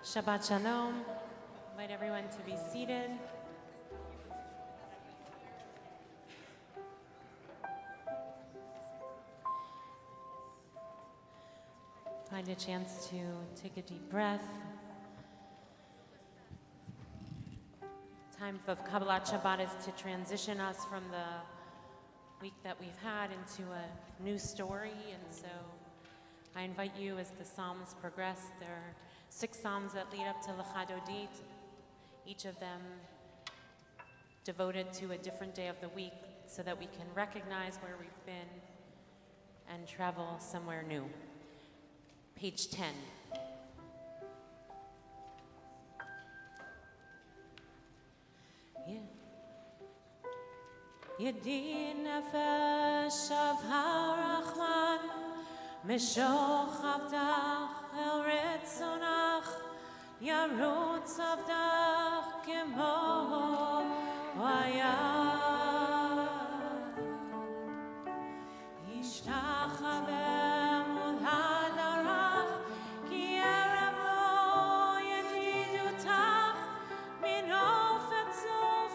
Shabbat Shalom. Invite everyone to be seated. Find a chance to take a deep breath. Time of Kabbalat Shabbat is to transition us from the week that we've had into a new story, and so I invite you as the Psalms progress. There are 6 Psalms that lead up to L'Chadodit, each of them devoted to a different day of the week so that we can recognize where we've been and travel somewhere new. Page 10. Yedi nefesh of harachman mishoch avdach el ritzonach yarutz avdach kemo hayah yishtachaveh mol hadarach ki erev lo yedidutach min of etzuf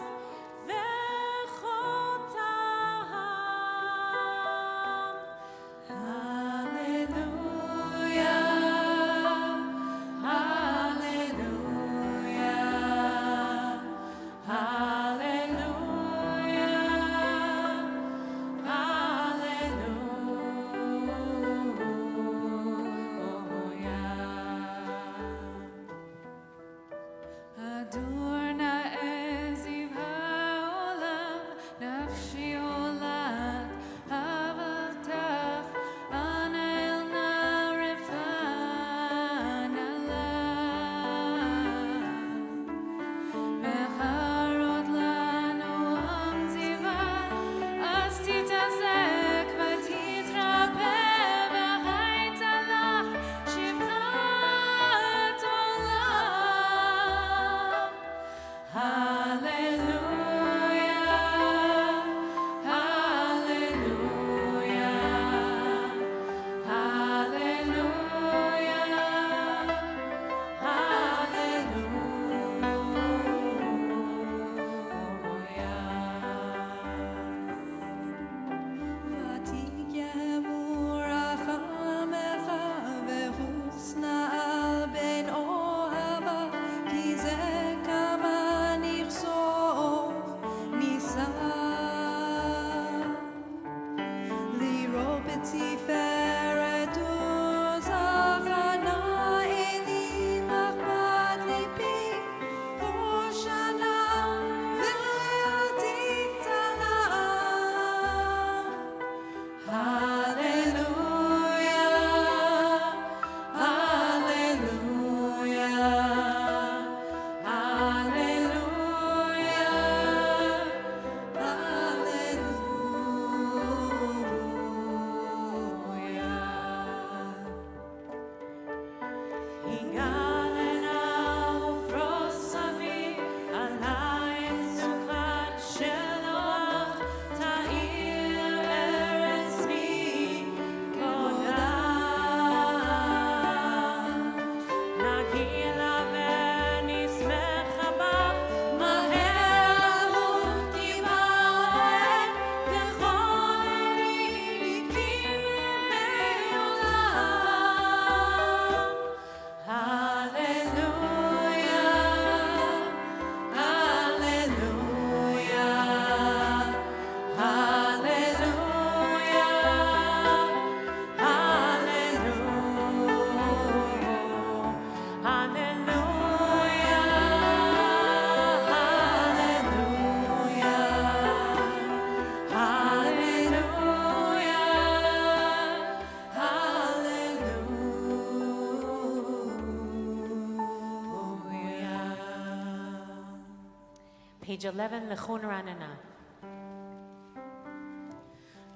Page 11, Lechon Ranana.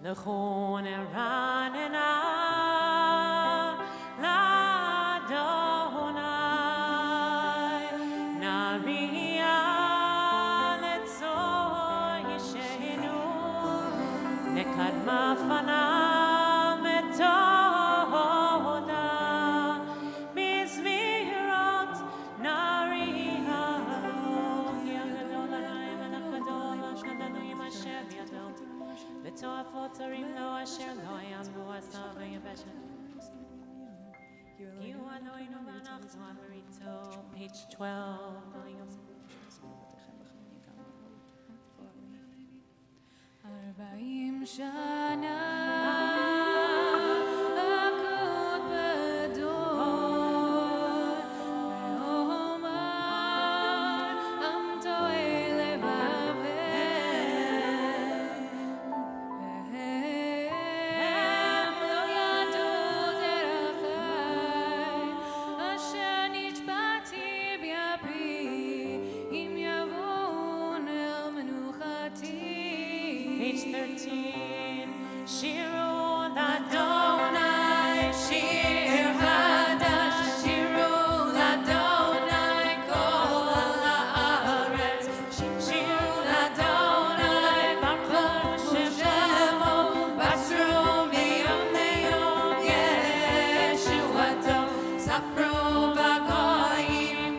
Lechon Ranana, L'Adonai, Nariya Letzor Yishenu, Nekadma Fanam Etoda, Mizmirot תועפות הרים לו אשר לא יעמדו עשה ויבשת. הגיעו אלוהינו ואנחנו אמריתו, page 12, volume. 40 שנה Page 13, Shiru Ladonai, Shir Hadash, Shiru Ladonai, Kol Haaretz, Shiru Ladonai, Baruch Shemo, Basru Miyom Le'yom Yeshuato, Sapru B'Goyim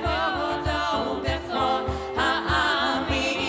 Kevodo B'chol Ha'amim.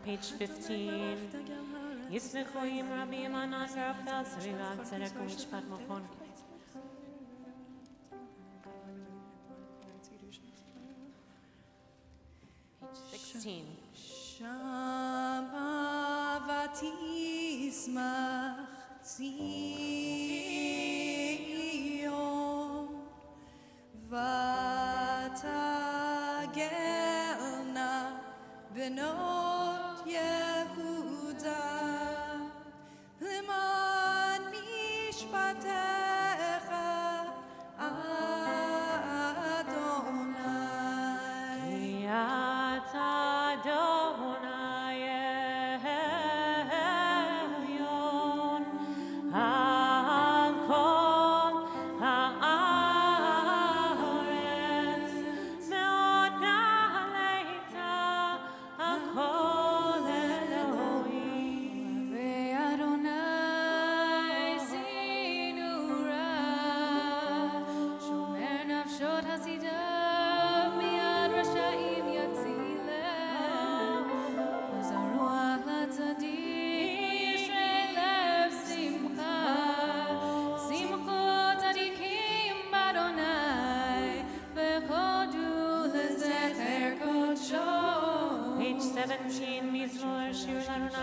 Page 15. Yislechoim Rabbi Iman Azarafel Sarivan Tzedek Mishpat Mokon. Page 16. Shama vatismach Zion vatagelna benot Yehuda leman mishpatecha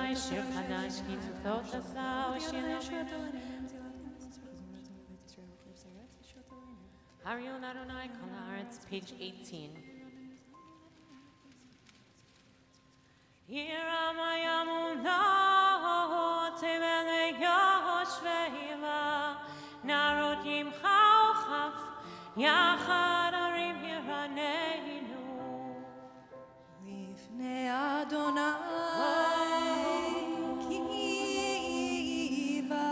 Adonai, Shir Chadash, Ki Tutot Asau, Shir Harion Adonai, Kol Haaretz, page 18. Yiramayamuna, Tevele Yoshveiva, Narod Yimcha Ochaf, Yachad Arim Yiraneinu. לפני אדוני כי בא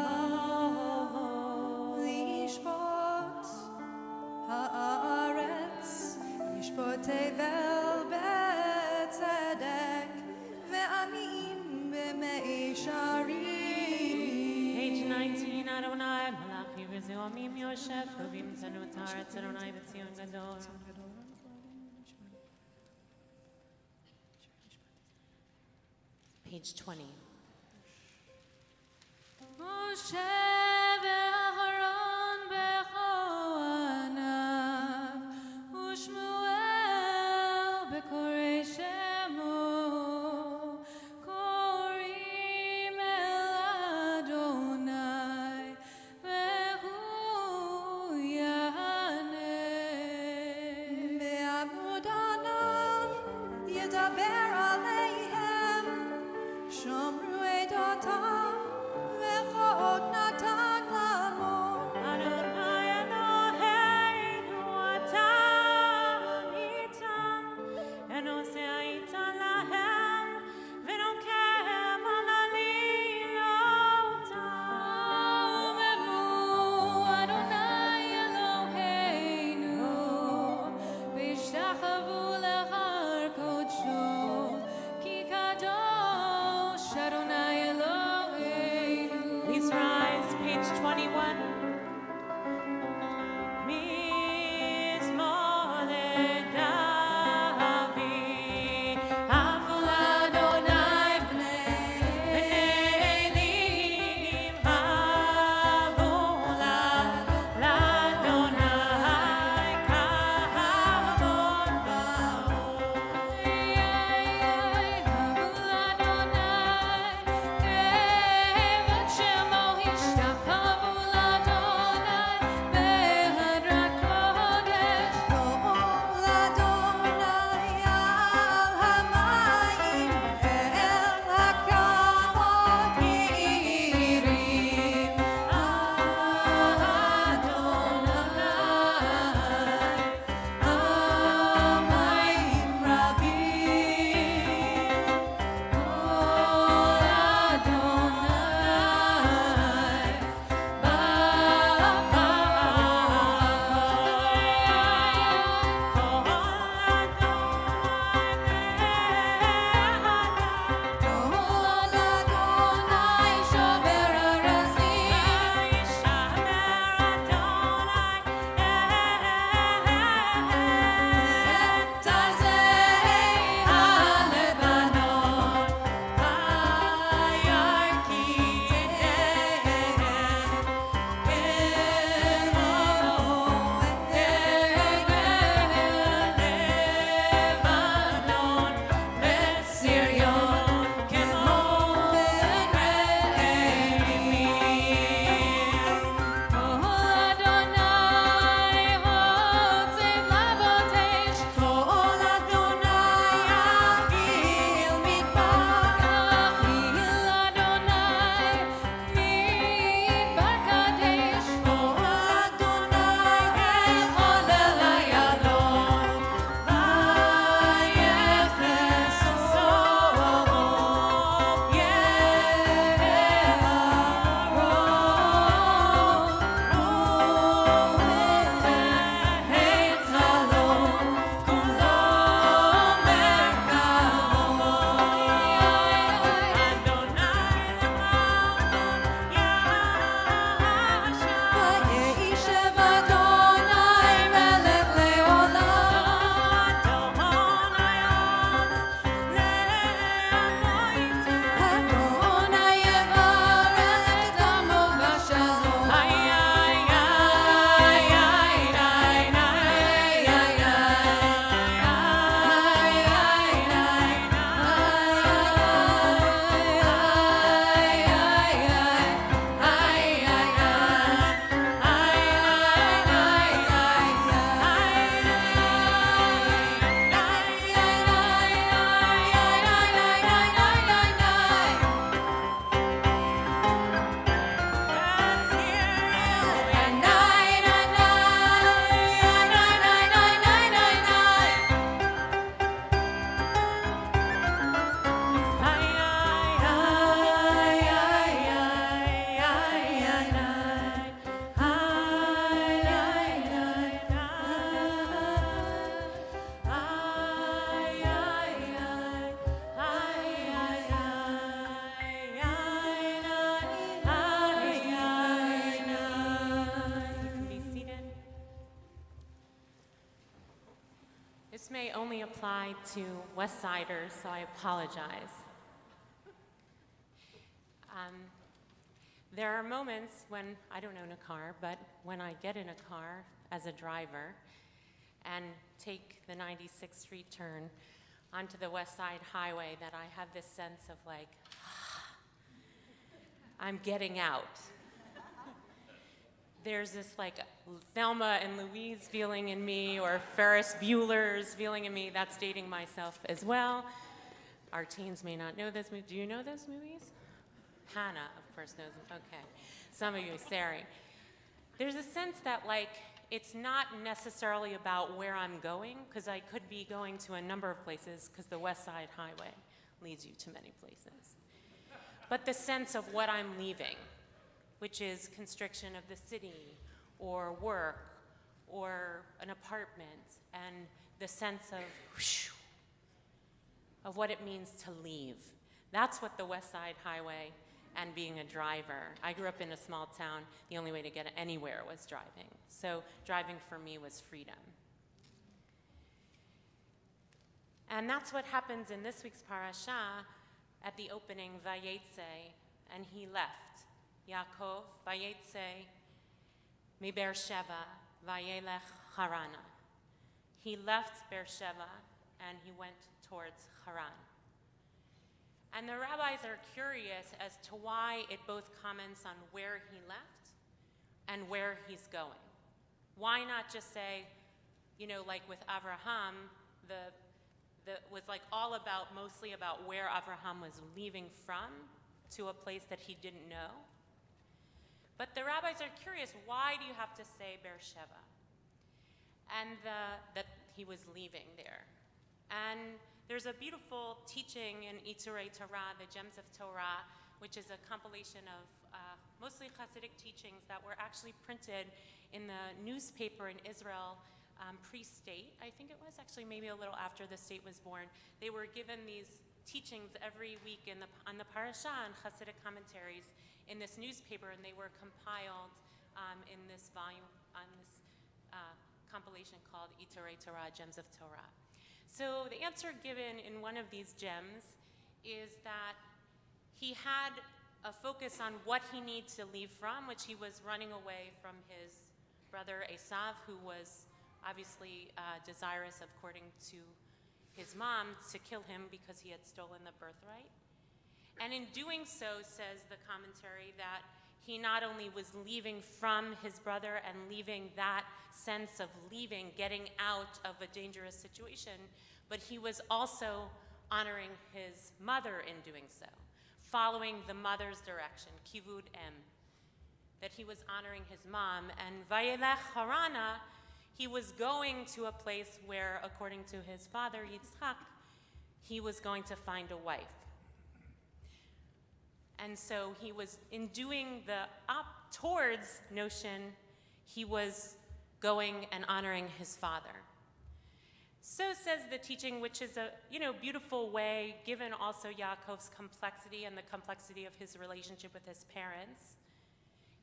לשפוט הארץ, לשפוט תבל בצדק ועמים במישרים. Page 19, Adonai, Malach Yirzeomim Yosef, Rubim Tanut Haaretz, Adonai B'Tzion Gadol. Page 20. משה ואהרון בכהניו ושמואל בקוראי שמו קוראים אל אדוני והוא יענה. בעמוד ענן ידבר עליהם, שומרו עדותם וחוק נתן לאמור. Adonai Eloheinu, Ata Anitam, Enose Aita Lahem, V'nokem al Alilotam. אמרו אדוני אלוהינו והשתחוו להר קודשו כי קדוש אדוני אלוהינו. apply to West Siders, so I apologize. There are moments when I don't own a car, but when I get in a car as a driver and take the 96th Street turn onto the West Side Highway, that I have this sense of like, I'm getting out. There's this like Thelma and Louise feeling in me, or Ferris Bueller's feeling in me. That's dating myself as well. Our teens may not know this movie. Do you know those movies? Hannah, of course, knows them. Okay. Some of you, Sari. There's a sense that like, it's not necessarily about where I'm going, because I could be going to a number of places, because the West Side Highway leads you to many places. But the sense of what I'm leaving, which is constriction of the city, or work, or an apartment, and the sense of whoosh, of what it means to leave. That's what the West Side Highway and being a driver. I grew up in a small town. The only way to get anywhere was driving. So driving for me was freedom. And that's what happens in this week's parasha at the opening, Vayetze, and he left. Yaakov, Vayetze, mi Beersheva, Vayelech Harana. He left Beersheva and he went towards Haran. And the rabbis are curious as to why it both comments on where he left and where he's going. Why not just say, you know, like with Abraham, was like all about, mostly about where Abraham was leaving from to a place that he didn't know. But the rabbis are curious, why do you have to say Beersheva? And that he was leaving there. And there's a beautiful teaching in Untitled Torah, the Gems of Torah, which is a compilation of mostly Hasidic teachings that were actually printed in the newspaper in Israel pre-state. I think it was actually maybe a little after the state was born. They were given these teachings every week on the parasha and Hasidic commentaries in this newspaper, and they were compiled in this volume, on this compilation called Untitled Torah, Gems of Torah. So the answer given in one of these gems is that he had a focus on what he needs to leave from, which he was running away from his brother Esav, who was obviously desirous of, according to his mom, to kill him because he had stolen the birthright. And in doing so, says the commentary, that he not only was leaving from his brother and leaving that sense of leaving, getting out of a dangerous situation, but he was also honoring his mother in doing so, following the mother's direction, kivud em, that he was honoring his mom. And vayelech harana, he was going to a place where, according to his father, Yitzchak, he was going to find a wife. And so he was, in doing the up towards notion, he was going and honoring his father. So says the teaching, which is a beautiful way, given also Yaakov's complexity and the complexity of his relationship with his parents,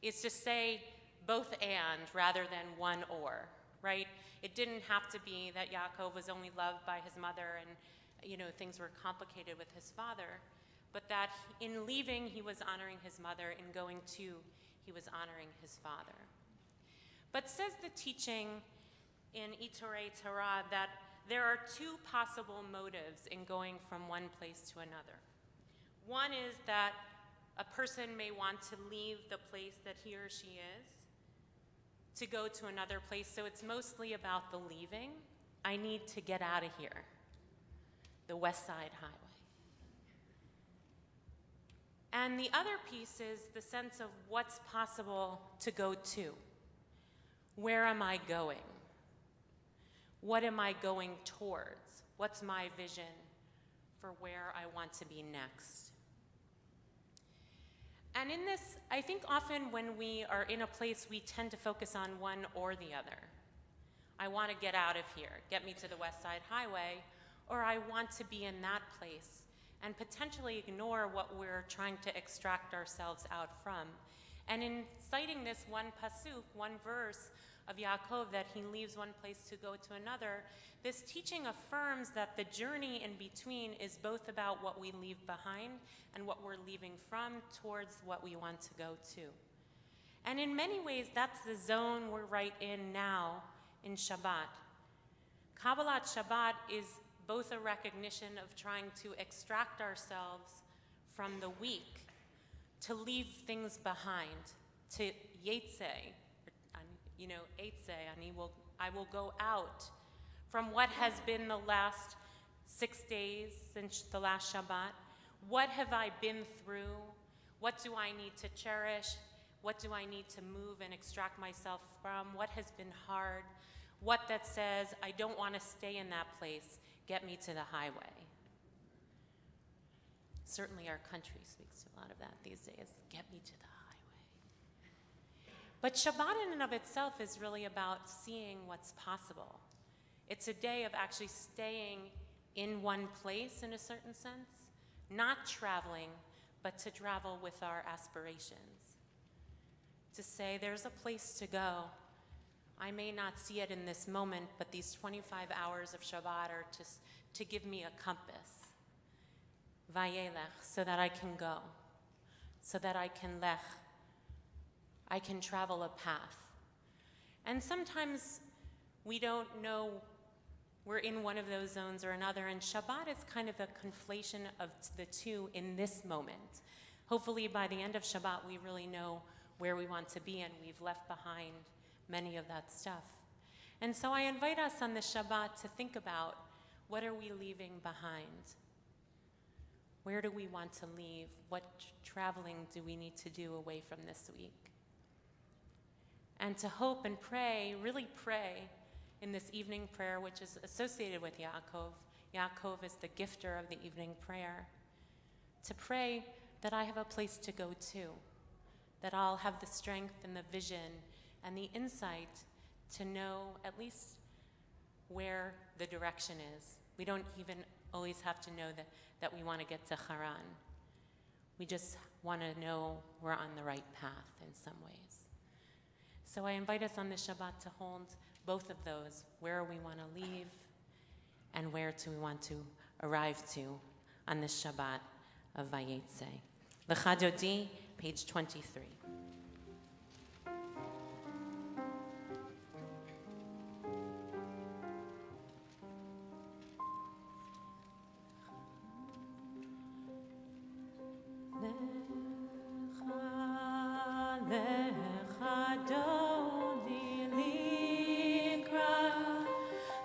is to say both and rather than one or, right? It didn't have to be that Yaakov was only loved by his mother and things were complicated with his father, but that in leaving, he was honoring his mother. In going to, he was honoring his father. But says the teaching in Untitled Torah that there are two possible motives in going from one place to another. One is that a person may want to leave the place that he or she is to go to another place, so it's mostly about the leaving. I need to get out of here, the West Side Highway. And the other piece is the sense of what's possible to go to. Where am I going? What am I going towards? What's my vision for where I want to be next? And in this, I think often when we are in a place, we tend to focus on one or the other. I want to get out of here, get me to the West Side Highway, or I want to be in that place, and potentially ignore what we're trying to extract ourselves out from. And in citing this one pasuk, one verse of Yaakov that he leaves one place to go to another, this teaching affirms that the journey in between is both about what we leave behind and what we're leaving from towards what we want to go to. And in many ways, that's the zone we're right in now in Shabbat. Kabbalat Shabbat is both a recognition of trying to extract ourselves from the weak, to leave things behind, to yetze, I will go out from what has been the last 6 days since the last Shabbat. What have I been through? What do I need to cherish? What do I need to move and extract myself from? What has been hard? What that says, I don't want to stay in that place. Get me to the highway. Certainly our country speaks to a lot of that these days. Get me to the highway. But Shabbat in and of itself is really about seeing what's possible. It's a day of actually staying in one place in a certain sense, not traveling, but to travel with our aspirations. To say there's a place to go. I may not see it in this moment, but these 25 hours of Shabbat are to give me a compass. Vayelech, so that I can go, so that I can lech. I can travel a path. And sometimes we don't know we're in one of those zones or another, and Shabbat is kind of a conflation of the two in this moment. Hopefully by the end of Shabbat, we really know where we want to be, and we've left behind many of that stuff. And so I invite us on this Shabbat to think about, what are we leaving behind? Where do we want to leave? What traveling do we need to do away from this week? And to hope and pray, really pray in this evening prayer, which is associated with Yaakov. Yaakov is the gifter of the evening prayer. To pray that I have a place to go to, that I'll have the strength and the vision and the insight to know at least where the direction is. We don't even always have to know that we want to get to Haran. We just want to know we're on the right path in some ways. So I invite us on this Shabbat to hold both of those, where we want to leave and where do we want to arrive to on this Shabbat of Vayetze. Lecha Dodi, page 23.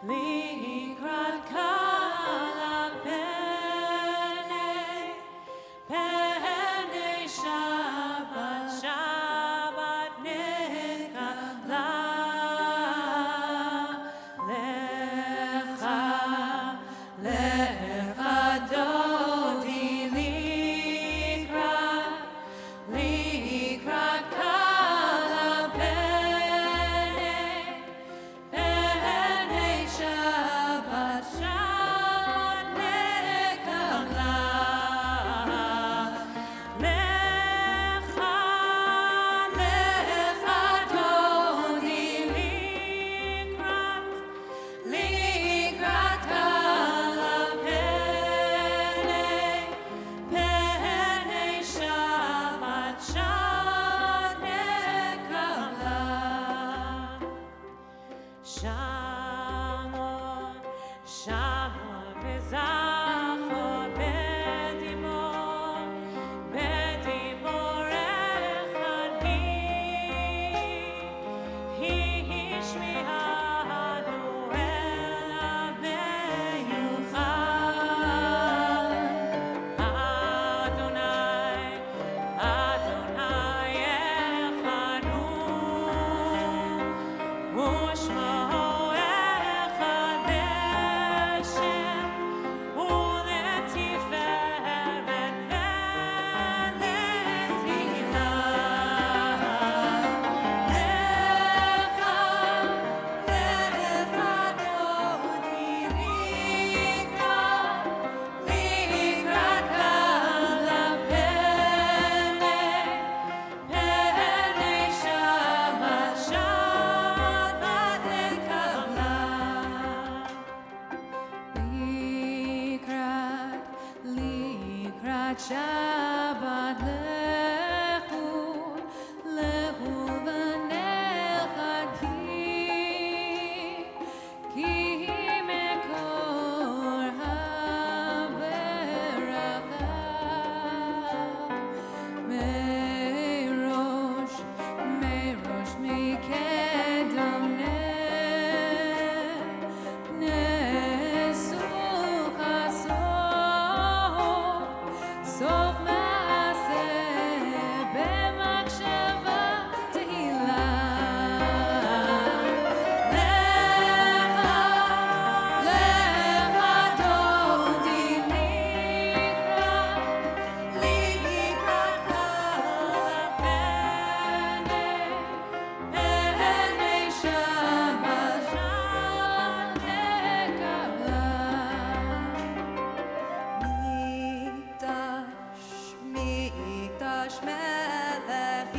Likrat kala Kadosh Melech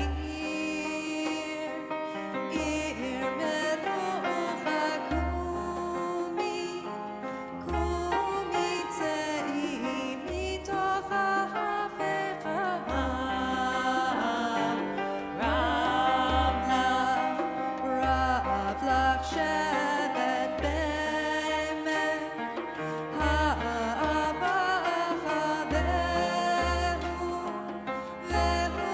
Ir Melucha Kumi Tzei Mitoch Ha'afecha Rav Lach Shevet Be'emek Ha'abba Chaveru Ve'hu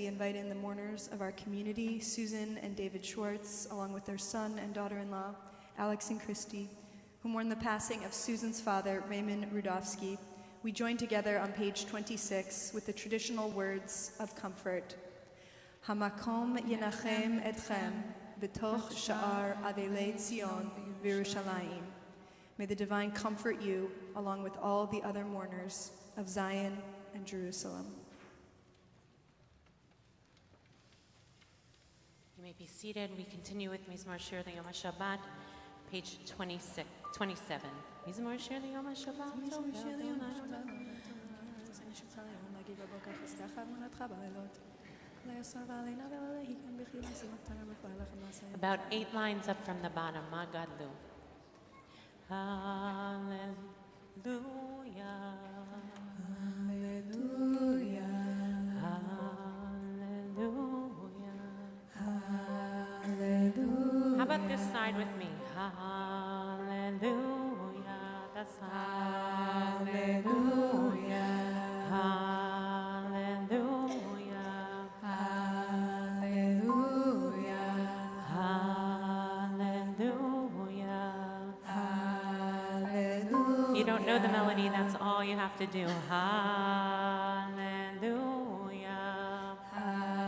we invite in the mourners of our community, Susan and David Schwartz, along with their son and daughter-in-law, Alex and Christy, who mourn the passing of Susan's father, Raymond Rudovsky. We join together on page 26 with the traditional words of comfort. Hamakom yenachem etchem b'toch sha'ar avelei Zion v'Yerushalayim. May the divine comfort you along with all the other mourners of Zion and Jerusalem. You may be seated. We continue with Mizmor Shir L'Yom HaShabbat, page 27. Mizmor Shir L'Yom HaShabbat. About 8 lines up from the bottom. Ma Gadlu. Hallelujah. Hallelujah. How about this side with me? Hallelujah. That's Hallelujah. Hallelujah. Hallelujah. Hallelujah. Hallelujah. You don't know the melody, that's all you have to do. Hallelujah. Hallelujah.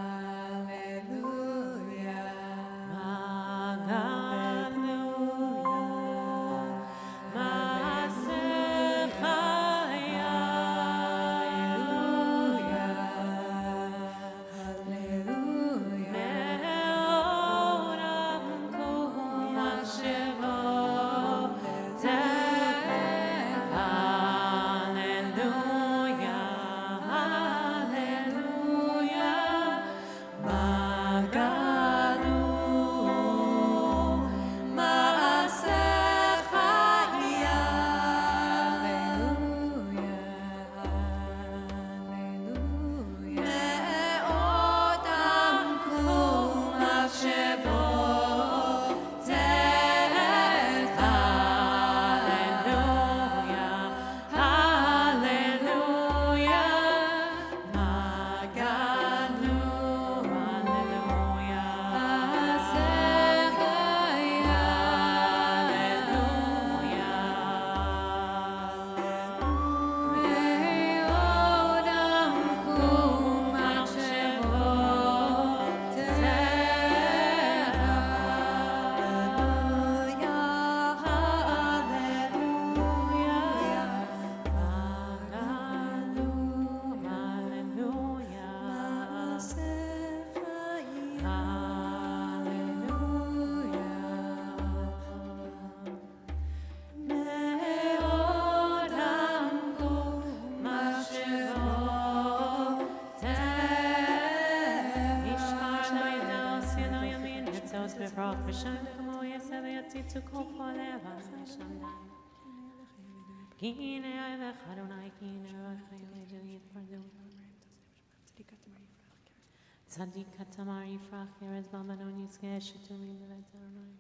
Tzadikat Tamar Yifrach Yerez Balmanon Yizgeh Shetumim Bevet Adonai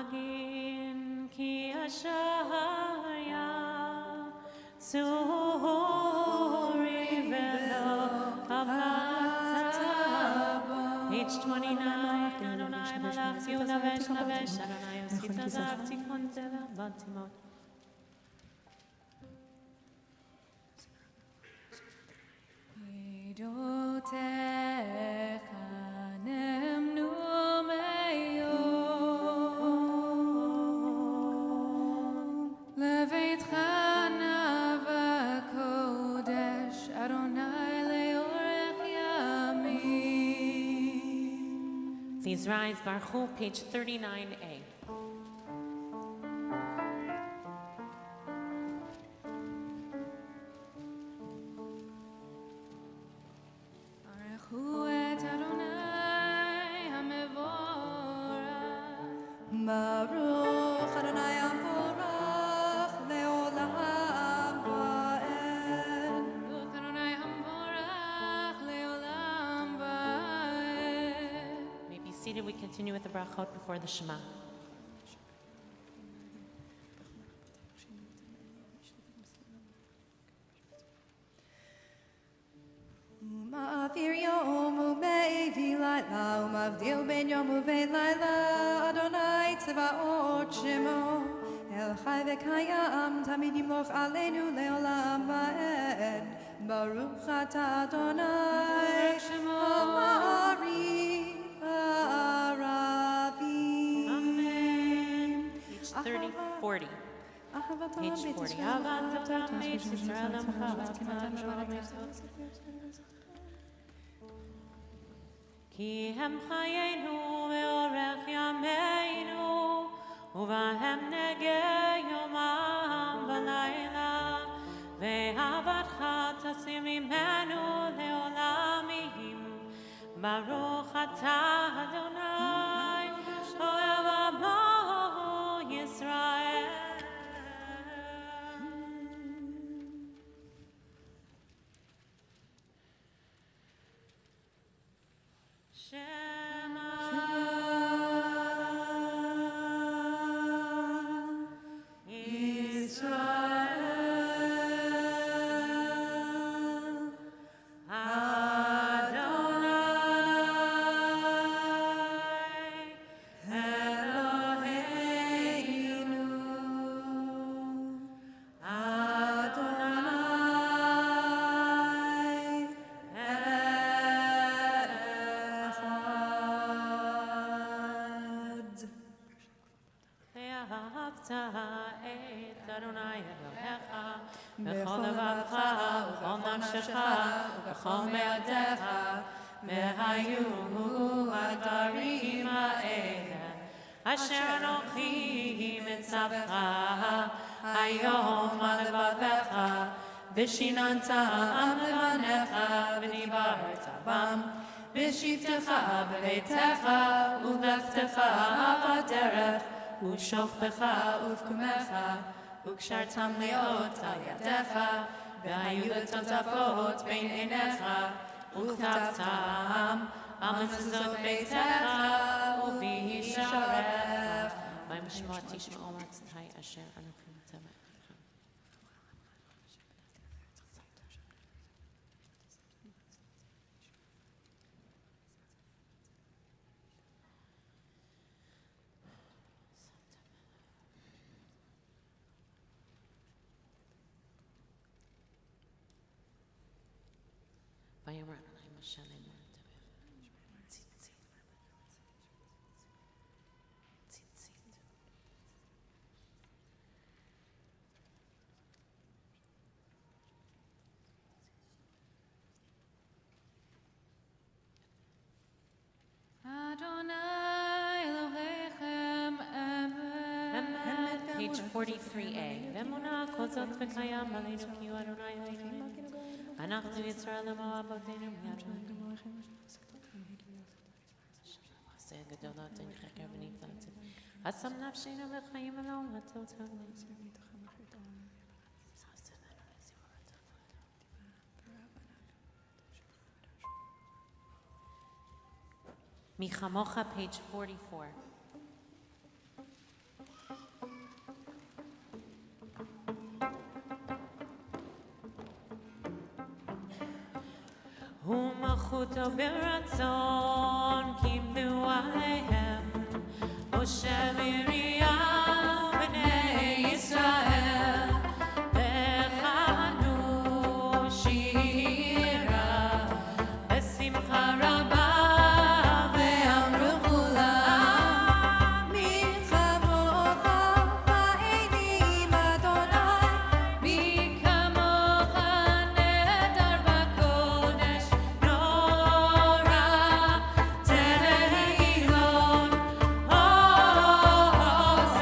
Lehagin Ki Asharya Suri Velo Kavatabo. Page 29. Adonai Malach Yudavesh Lavesh Adonai Yositazav Tikon Teva Batimot. Please rise, Baruch, page 39a. Baruch Adonai Hamvorach Leolam Va'ed. Baruch Adonai Hamvorach Leolam Va'ed. May be seated. We continue with the brachot before the Shema. מפיר יום ומביא לילה ומבדיל בין יום ובין לילה אדוני צבאות שמו אל חי וקיים תמיד ימלוך עלינו לעולם ועד ברוך אתה אדוני המעריב הרבים Amen. Page 40. Page 40. כי הם חיינו ואורך ימינו ובהם נגע יומם ולילה ואהבתך תשים ממנו לעולמים ברוך אתה אדוני אוהב עמו ישראל בכל לבבך ובכל נפשך ובכל מאודיך והיו הדברים האלה אשר אנוכי מצווך היום על לבבך ושיננתם לבניך ודיברת בם בשבתך בביתך ובלכתך בדרך ושוכבך ובקומך וקשרתם להיות על ידיך, והיו לטוטפות בין עיניך, וכתבתם על מזוזות ביתך ובישעריך. וישמע תשמעו מצותי אשר אנוכי מצווה אתכם. ויאמר אדוני משה לאמור ציצית Adonai Elohechem Emet. Page 43a. ואמונה כל זאת וקיים עלינו כי הוא אדוני אלוהינו. אנחנו ישראל עמו אבותינו מיד עשה גדולות אין חקר ונפלאות השם נפשנו לחיים אלוהים הטוב מי כמוך page 44 ומלכותו ברצון קיבלו עליהם משה מרים בני ישראל וכנו שירה בשמחה רבה ואמרו כולם מי כמוך בעינים אדוני מי כמוך נהדר בקודש נורא תהילון עוז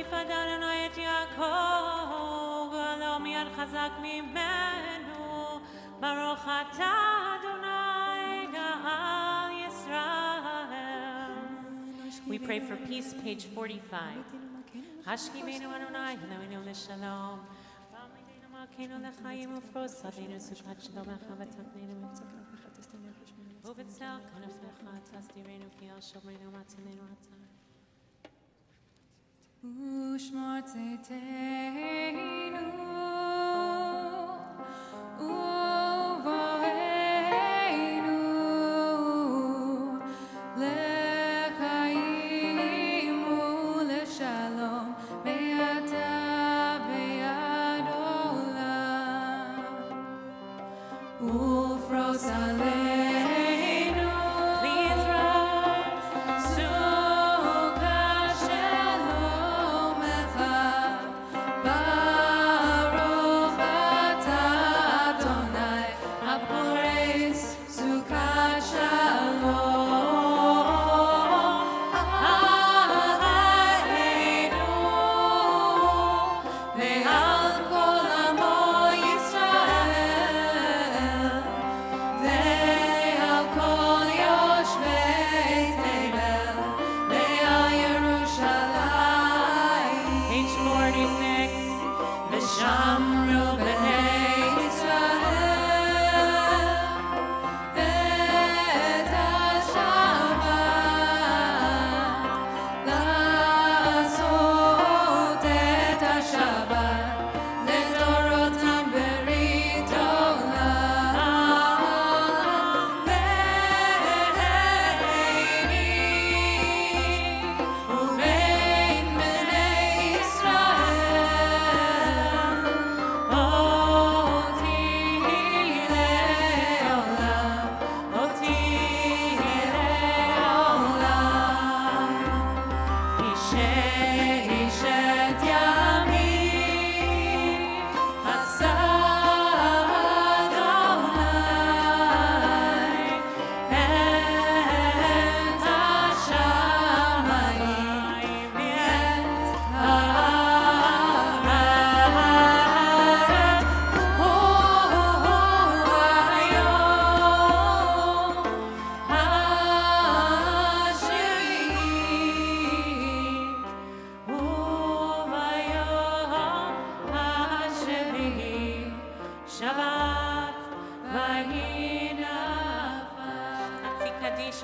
יפדה אדוני את יעקב, ולא מיד חזק ממנו. ברוך אתה אדוני גאל ישראל. We pray for peace, page 45. השכיבנו אדוני, הלאנו לשלום. ועמדנו מלכנו לחיים ופרוסתנו סוכת שלומך ותתננו מבצענו. ובצל כנפיך תסתירנו כי על שומרנו מצילנו אתה. ושמור צאתנו ובואנו לחיים ולשלום מעתה ועד עולם ופרוס עלינו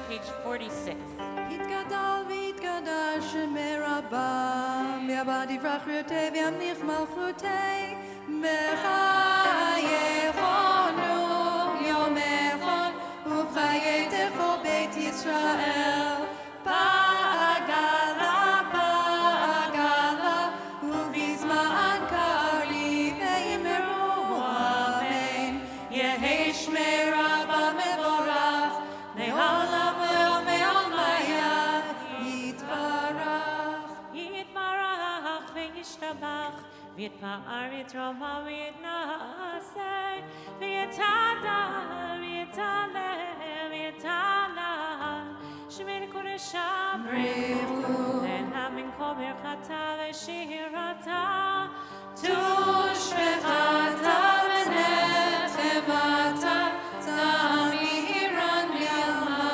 page 46. יתגדל ויתקדש שמי רבם, יבא דברכותי וימליך מלכותי, בחייכנו יומכון, ובחייתך כל בית ישראל. בעגלה, בעגלה, ובזמן קריב ויאמרו אמן. יהי שמי רבם מבורך, לעולם ולעולמיה יתברך. יתברך וישתבח, ויתפאר ויתרומם ויתנשא, ויתהדר ויתעלה ויתעלה. שמי קודשם בריחו, להבין כל ברכתה ושירתה, תושבחתה ונחמתה, תמירן מעלמה.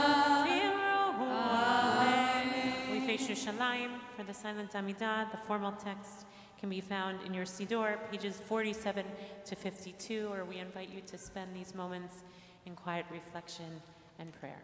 We face Yerushalayim for the silent Amidah. The formal text can be found in your Siddur, pages 47 to 52, where we invite you to spend these moments in quiet reflection and prayer.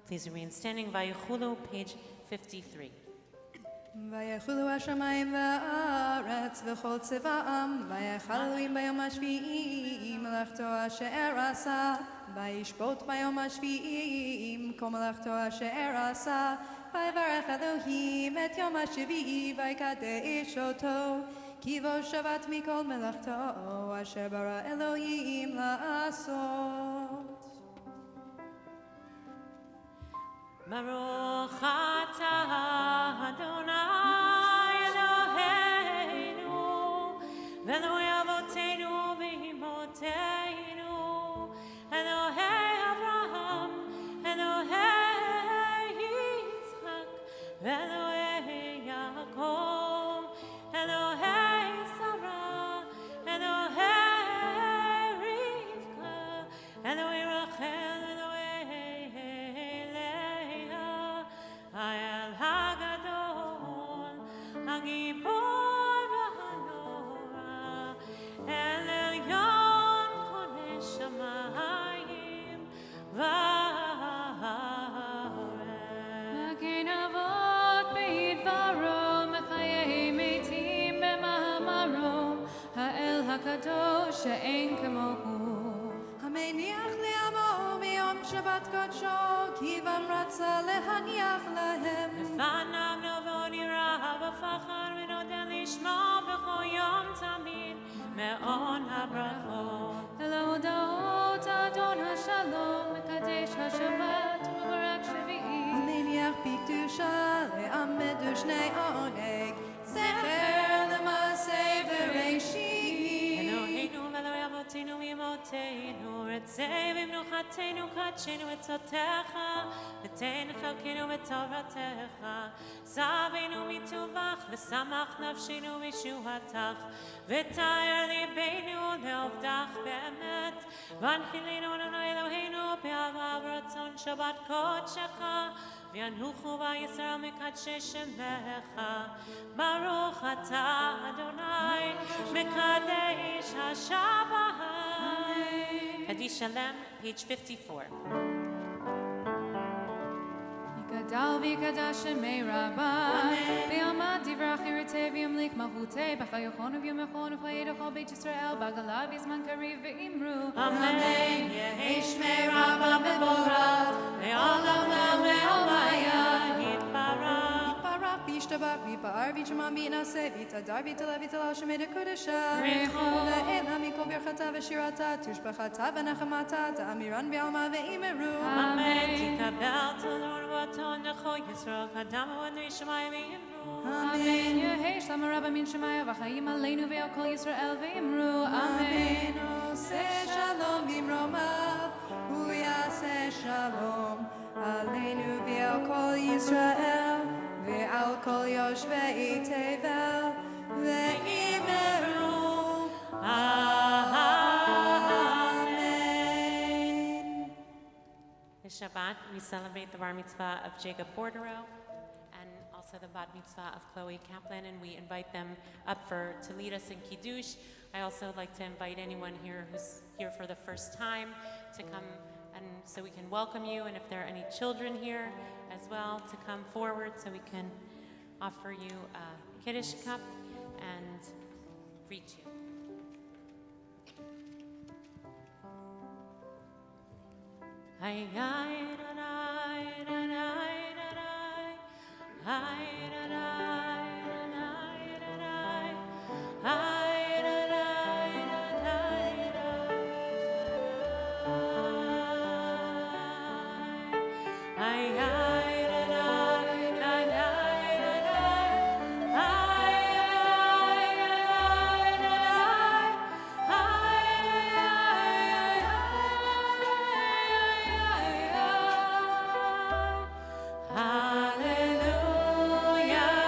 Please remain standing. Vayichulu, page 53. ויחולו השמיים והארץ וכל צבאם, ויחל אלוהים ביום השביעי מלאכתו אשר עשה, וישפוט ביום השביעי כל מלאכתו אשר עשה, ויברך אלוהים את יום השביעי ויקדש אותו, כי בו שבת מכל מלאכתו אשר ברא אלוהים לעשות. Baruch atah Adonai Eloheinu Elohei Avotenu v'Imotenu Elohei Avraham Elohei Yitzchak Elohei Yaakov Elohei Sarah Elohei Rivka Elohei Rachel Hayal Hagadol, Hagibor v'Hanora, El Elyon Kodesh Shamayim v'Haaretz. Magen Avot beidvaro, mechayei metim b'ma'amaro, ha'el hakadosh she'en kamohu. המניח לעמו ביום שבת קודשו, כי בם רצה להניח להם. לפניו נבוא נראה בפחד ונודה לשמו בכל יום תמיד מעון הברכות. אל ההודעות אדון השלום, מקדש השבת ומברך שביעי. המניח בקדושה לעמד ושני עונג, זכר למעשה בראשית. אלוהינו ואלוהי אבותינו ואמותינו, רצה במנוחתנו קדשנו את צאתך, ותן חלקנו בטובתך. שבנו מטובך ושמח נפשנו בישועתך, ותאר ליבנו לעובדך באמת. והנחילנו אדוני אלוהינו באהבה ורצון שבת קודשך, וינוחו בה ישראל מקדשי שמך. ברוך אתה אדוני מקדש השבת. Kaddish Shalem, page 54. יקדל ויקדש שמי רבי, ביעמד דברך ירצה וימליך מלכותי, בחיוכון וביומכון ובחיי לכל בית ישראל, בעגלה בזמן קריב ואמרו אמן. יהי שמי רבה מבורך, לעולם לעולמיה יתברך. יתברך וישתבח ויפאר וישמע וינשא ויתהדר ויתעלה ויתעלה שמי לקודשה. ברכו. לעילה מכל ברכתה ושירתה, תושבחתה ונחמתה, תאמירן בעלמה ואמרו אמן. תקבל תלון ובטון לכל ישראל, קדם ובני שמיים ואמרו אמן. יהי שלום רבה מן שמיה וחיים עלינו ועל כל ישראל ואמרו אמן. עושה שלום במרומיו, הוא יעשה שלום עלינו ועל כל ישראל ועל כל יושבי תבל ואמרו amen. This Shabbat, we celebrate the bar mitzvah of Jacob Bordereau and also the bat mitzvah of Chloe Kaplan, and we invite them up to lead us in Kiddush. I also like to invite anyone here who's here for the first time to come, and so we can welcome you, and if there are any children here as well, to come forward so we can offer you a Kiddush cup and greet you. Ay, ay, da, da, da, da, da, da. Ay, da, da, da, da, da, da. Ay, da, da, da, da, da. Ay, ay, da, da, da, da, da, da. Ay, ay, da, da, da, da. Hallelujah.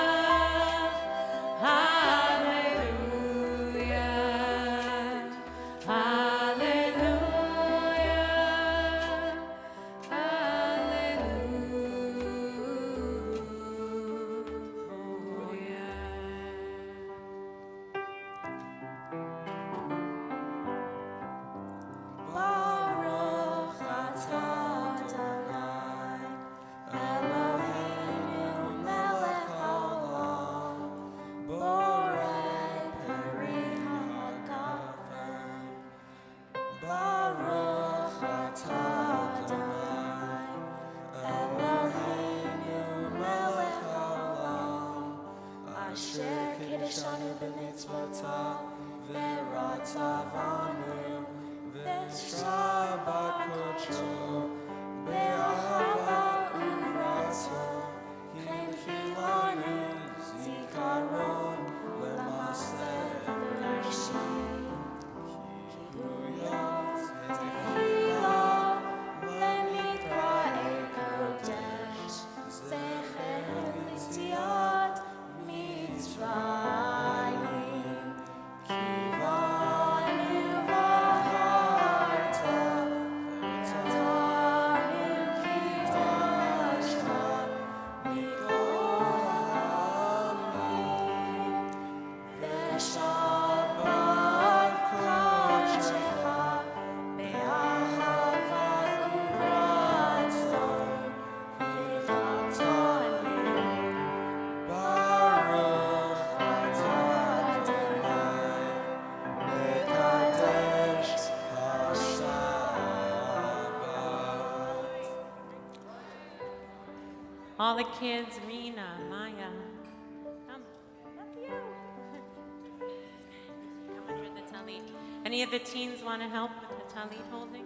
All the kids, Rena, Maya. Come. Love you. Come under the talit. Any of the teens want to help with the talit holding?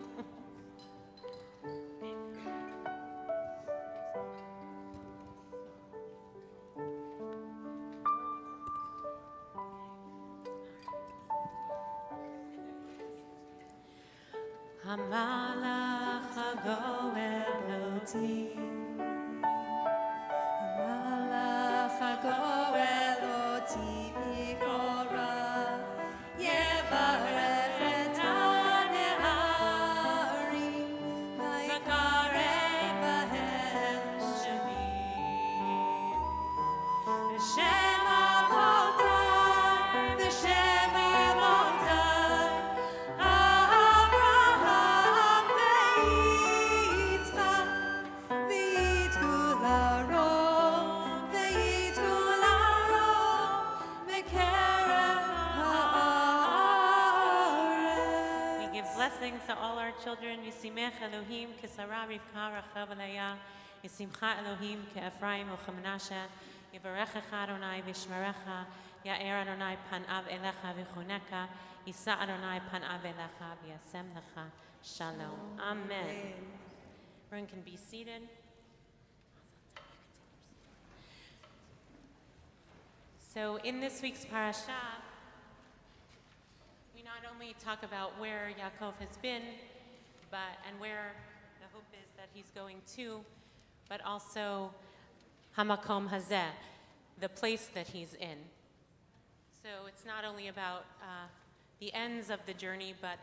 Hamalach hagoel oti. Hamalach hagoel oti b'kora, yevarech et hanehari, v'yikarev bahem shemim. V'shem avotai, v'shem avotai, Avraham v'Yitzchak, v'yitku laro, v'yitku laro, b'kerev ha'aretz. We give blessings to all our children. Yisimech Elohim kisara Rivka Rachav Aliyah. Yisimcha Elohim ke'Ephraim u'Chemenashe. Yivarechecha Adonai v'yishmerecha. Ya'er Adonai panav elecha v'choneka. Yisa Adonai panav elecha v'yasem lecha. Shalom. Amen. Everyone can be seated. So in this week's parasha, we not only talk about where Yaakov has been, and where the hope is that he's going to, but also Hamakom Hazeh, the place that he's in. So it's not only about the ends of the journey, but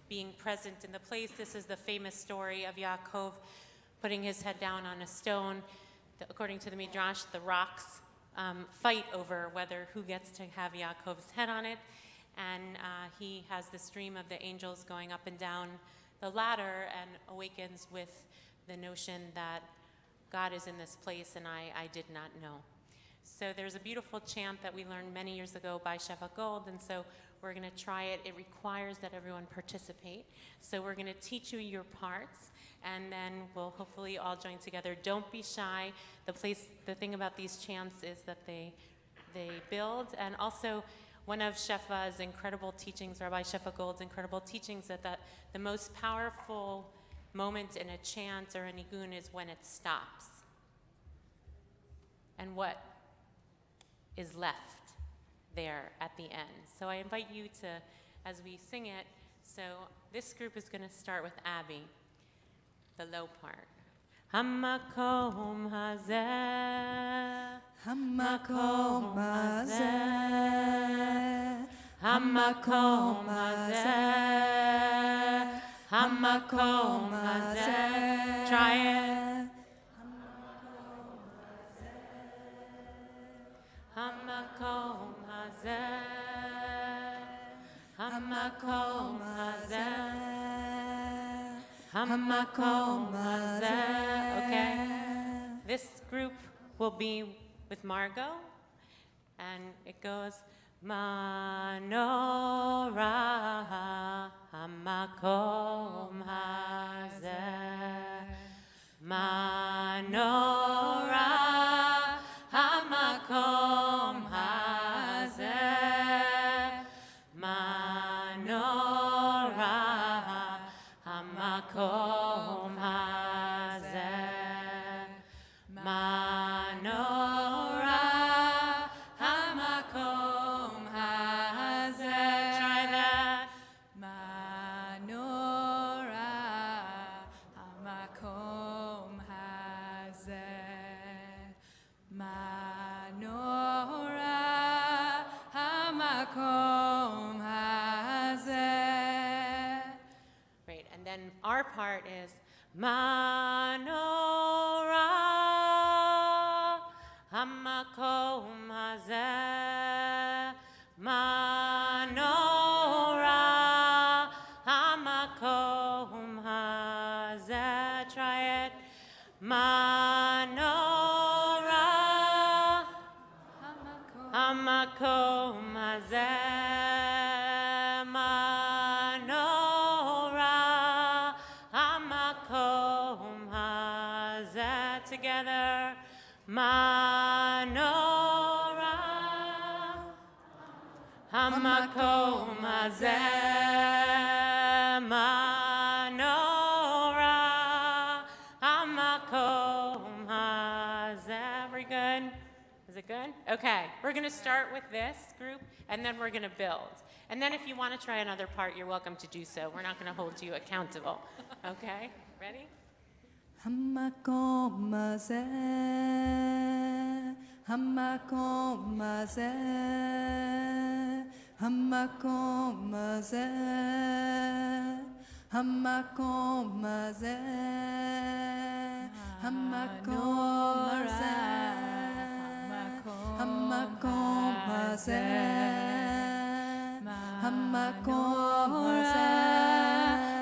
being present in the place. This is the famous story of Yaakov putting his head down on a stone. According to the Midrash, the rocks fight over who gets to have Yaakov's head on it. And he has this dream of the angels going up and down the ladder and awakens with the notion that God is in this place and I did not know. So there's a beautiful chant that we learned many years ago by Sheva Gold, and so we're going to try it. It requires that everyone participate. So we're going to teach you your parts, and then we'll hopefully all join together. Don't be shy. The thing about these chants is that they build, and also one of Shefa's incredible teachings, Rabbi Shefa Gold's incredible teachings, that the most powerful moment in a chant or a nigun is when it stops. And what is left there at the end. So I invite you to, as we sing it, so this group is going to start with Abby, the low part. Hamakom hazeh, Hamakom hazeh, Hamakom hazeh, Hamakom hazeh. Try it. Hamakom hazeh, Hamakom hazeh, Hamakom hazeh. Okay. This group will be with Margot, and it goes Manorah Hamakom hazeh, Manorah Hamakom hazeh, Manorah Hamakom hazeh, Manorah Hamakom hazeh. Try that. Manorah hamakom hazeh, Manorah hamakom hazeh. Great. And then our part is Manorah Hamakom hazeh, Manorah Hamakom hazeh. Try it. Manorah Hamakom hazeh, Manorah Hamakom hazeh. that together. Menorah, hamakom hazeh. Menorah, hamakom hazeh. Very good. Is it good? Okay, we're going to start with this group, and then we're going to build. And then if you want to try another part, you're welcome to do so. We're not going to hold you accountable. Okay? Ready? Hamakom hazeh, hamakom hazeh, hamakom hazeh, hamakom hazeh, hamakom hazeh, hamakom hazeh, hamakom hazeh,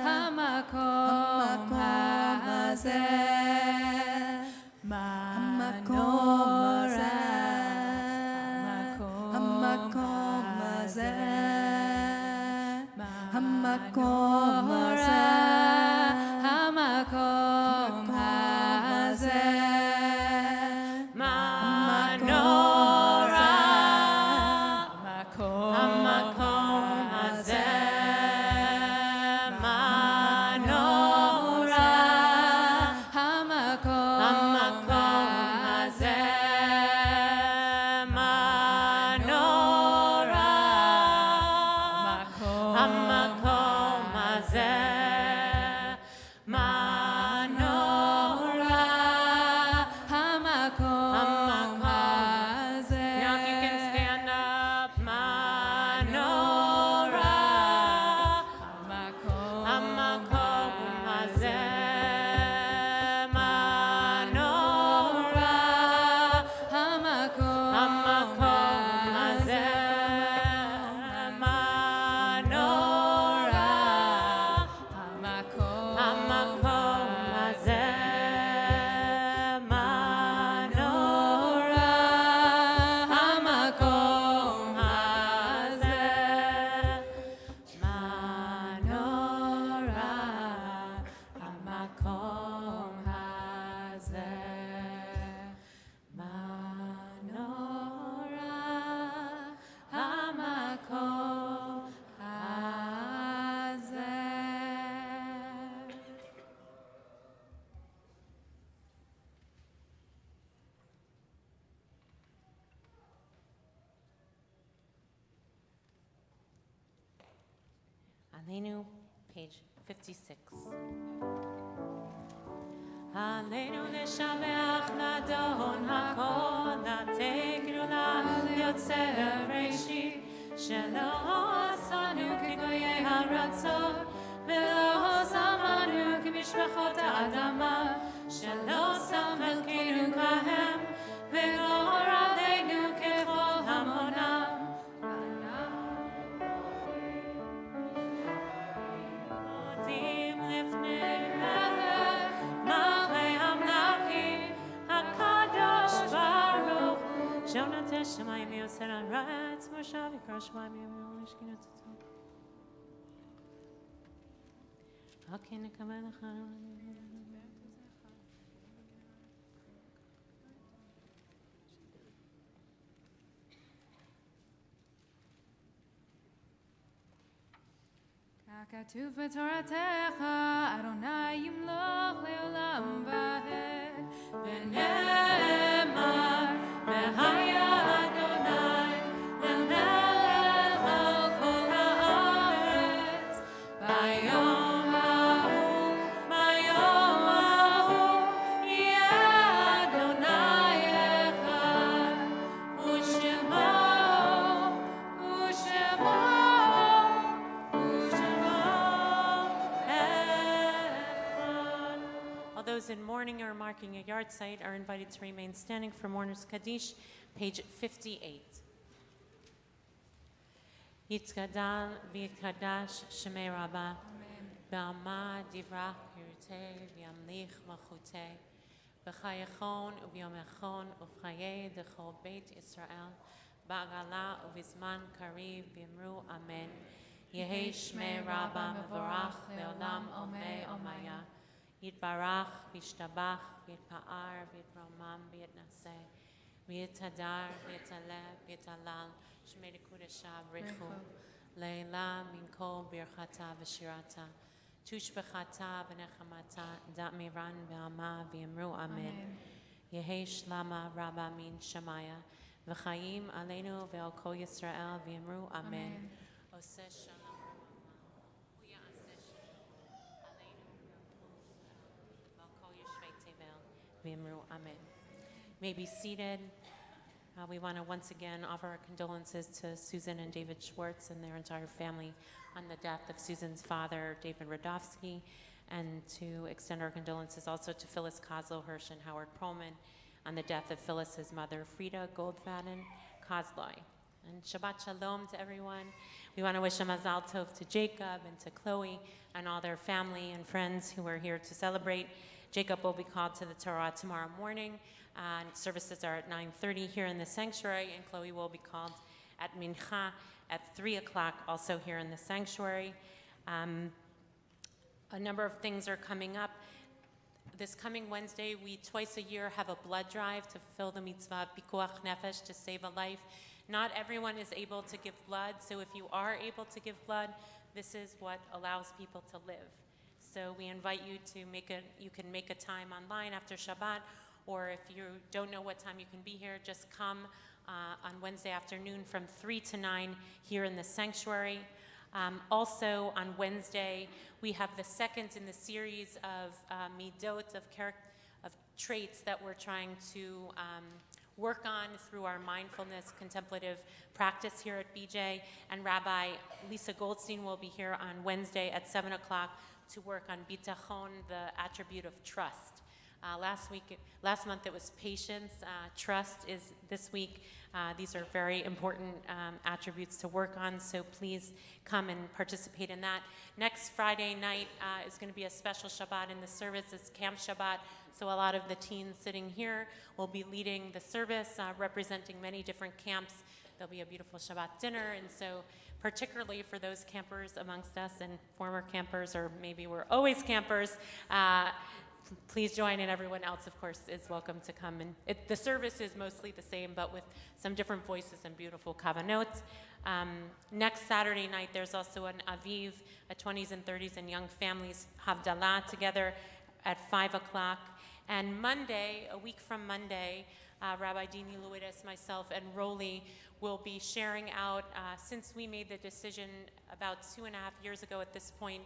hamakom hazeh. Aleinu, page 56. Aleinu לשבח לאדון הכל, לתת גדולה יוצר ראשית, שלא עשנו כגויי הרצון, ולא שמנו כמשפחות האדמה, שלא שם חלקנו כהם, וגור עלינו ככל המונם. שמיים יוסר הרץ מושב יקרא שמיים יום משכינות אותו. אוקיי, נקבל לך. ככתוב בתורתך, אדוני ימלוך לעולם ועד, ונאמר, והיה אדוני למלך על כל הארץ, ביום ההוא יהיה אדוני אחד, ושמו All those in mourning or marking a yard site are invited to remain standing for Mourners Kaddish, page 58. Yitzgadal v'yitkadash shemei Rabbah, b'ama divrach yirtei v'yamlich malchutei, b'chayechon u'v'yomechon u'v'chayei d'chol beit Yisrael, ba'gala u'v'zman kariv v'yimru amen. Yehei shmei Rabbah mevorach le'olam omei omaya. Yitbarach, Yishtabach, Yitpa'ar, Yitromam, Yitnaseh, Yitadar, Yitaleh, Yitalal, Shmei Kudeshav, Rechu, Leila, Minko, Birchata, Vashirata, Tushbechata, Venechamata, Datmiran, Be'ama, V'yamru, Amen. Yehi Shlama, Rabba, Min, Shemaya, V'chaim, Aleinu, Ve'al Kol Yisrael, V'yamru, Amen. Oseh Shalom, Huya Aseh Shalom, Aleinu, Ve'al Kol Yishvei Tevel, V'yamru, Amen. May be seated. We want to once again offer our condolences to Susan and David Schwartz and their entire family on the death of Susan's father, David Radofsky, and to extend our condolences also to Phyllis Kozlow Hirsch and Howard Perlman on the death of Phyllis's mother, Frida Goldfaden Kozloy. And Shabbat Shalom to everyone. We want to wish a Mazal Tov to Jacob and to Chloe and all their family and friends who are here to celebrate. Jacob will be called to the Torah tomorrow morning. Services are at 9:30 here in the sanctuary, and Chloe will be called at Mincha at 3 o'clock, also here in the sanctuary. A number of things are coming up. This coming Wednesday, we twice a year have a blood drive to fulfill the mitzvah of Pikuach Nefesh, to save a life. Not everyone is able to give blood, so if you are able to give blood, this is what allows people to live. So we invite you to you can make a time online after Shabbat, or if you don't know what time you can be here, just come on Wednesday afternoon from 3 to 9 here in the sanctuary. Also on Wednesday, we have the second in the series of midot, of traits that we're trying to work on through our mindfulness contemplative practice here at BJ. And Rabbi Lisa Goldstein will be here on Wednesday at 7 o'clock to work on bitachon, the attribute of trust. Last month it was patience. Trust is this week. These are very important attributes to work on, so please come and participate in that. Next Friday night is going to be a special Shabbat in the service. It's Camp Shabbat, so a lot of the teens sitting here will be leading the service, representing many different camps. There'll be a beautiful Shabbat dinner, and so particularly for those campers amongst us and former campers, or maybe we're always campers, please join, and everyone else, of course, is welcome to come. And the service is mostly the same, but with some different voices and beautiful kavanot. Next Saturday night, there's also an Aviv, a 20s and 30s and young families Havdalah together at 5 o'clock. And Monday, a week from Monday, Rabbi Dini Luides, myself, and Roli will be sharing out, since we made the decision about 2.5 years ago at this point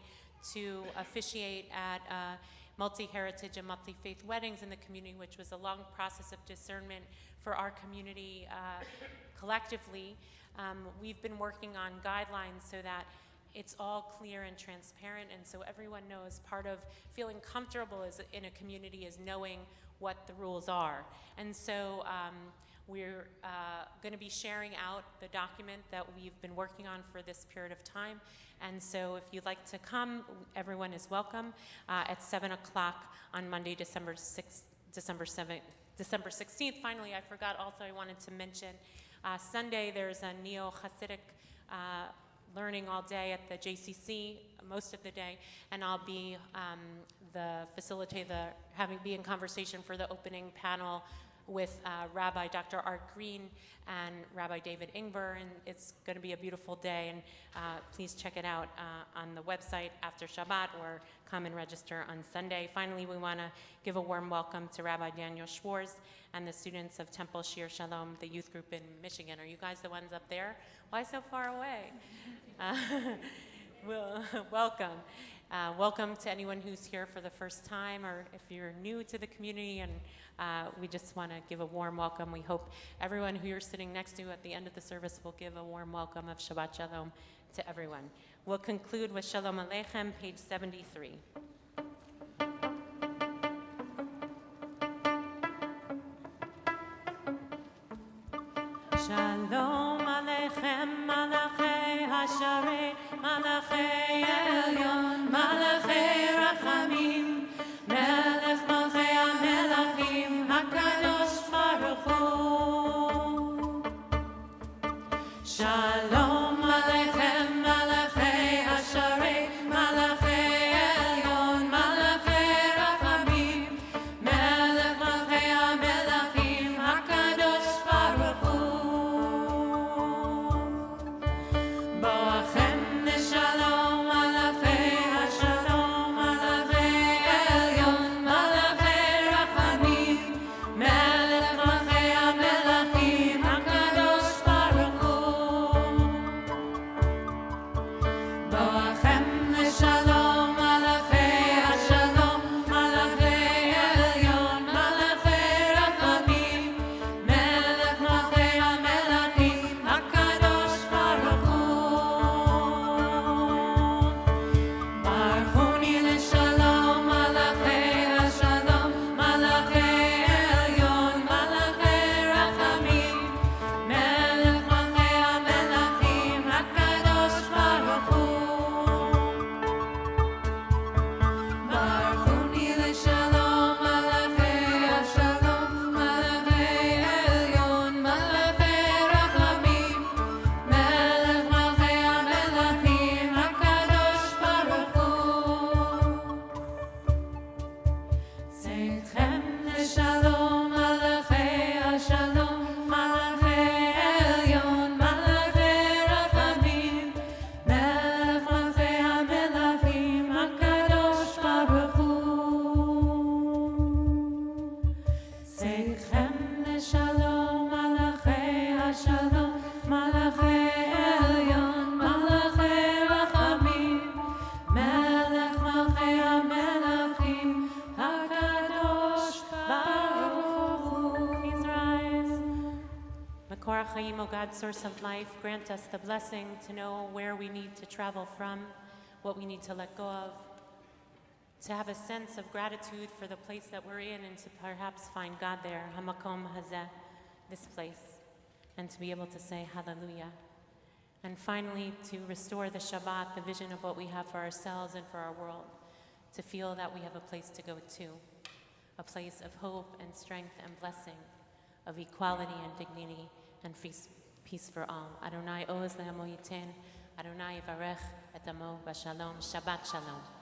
to officiate at multi-heritage and multi-faith weddings in the community, which was a long process of discernment for our community collectively. We've been working on guidelines so that it's all clear and transparent, and so everyone knows part of feeling comfortable in a community is knowing what the rules are. And so we're going to be sharing out the document that we've been working on for this period of time. And so if you'd like to come, everyone is welcome at 7 o'clock on Monday, December 16th. Finally, I forgot also, I wanted to mention, Sunday there's a neo-Hasidic learning all day at the JCC, most of the day, and I'll be the facilitator, be in conversation for the opening panel with Rabbi Dr. Art Green and Rabbi David Ingber, and it's going to be a beautiful day, and please check it out on the website after Shabbat, or come and register on Sunday. Finally, we want to give a warm welcome to Rabbi Daniel Schwartz and the students of Temple Shir Shalom, the youth group in Michigan. Are you guys the ones up there? Why so far away? Well, welcome. Welcome to anyone who's here for the first time, or if you're new to the community, and we just want to give a warm welcome. We hope everyone who you're sitting next to at the end of the service will give a warm welcome of Shabbat Shalom to everyone. We'll conclude with Shalom Aleichem, page 73. Shalom Aleichem, Malachei Hasharei, Malachei Elyon, Malachei Rachamim, Melech Malchei HaMelachim, HaKadosh Baruch Hu. Shalom Aleichem, Malachei Hasharei, Malachei Elyon, Malachei לשלום, מלאכי השלום, מלאכי עליון, מלאכי רחמים, מלך מלכי המלכים, הקדוש ברוך הוא. שיחכם לשלום, מלאכי השלום, מלאכי עליון, מלאכי רחמים, מלך מלכי המלכים, הקדוש ברוך הוא. Please rise. Makor HaChaim, O God, source of life, grant us the blessing to know where we need to travel from, what we need to let go of, to have a sense of gratitude for the place that we're in and to perhaps find God there, Hamakom Hazeh, this place, and to be able to say hallelujah. And finally, to restore the Shabbat, the vision of what we have for ourselves and for our world, to feel that we have a place to go to, a place of hope and strength and blessing, of equality and dignity and peace for all. Adonai oz le'amo yiten, Adonai yivarech et amo b'shalom. Shabbat shalom.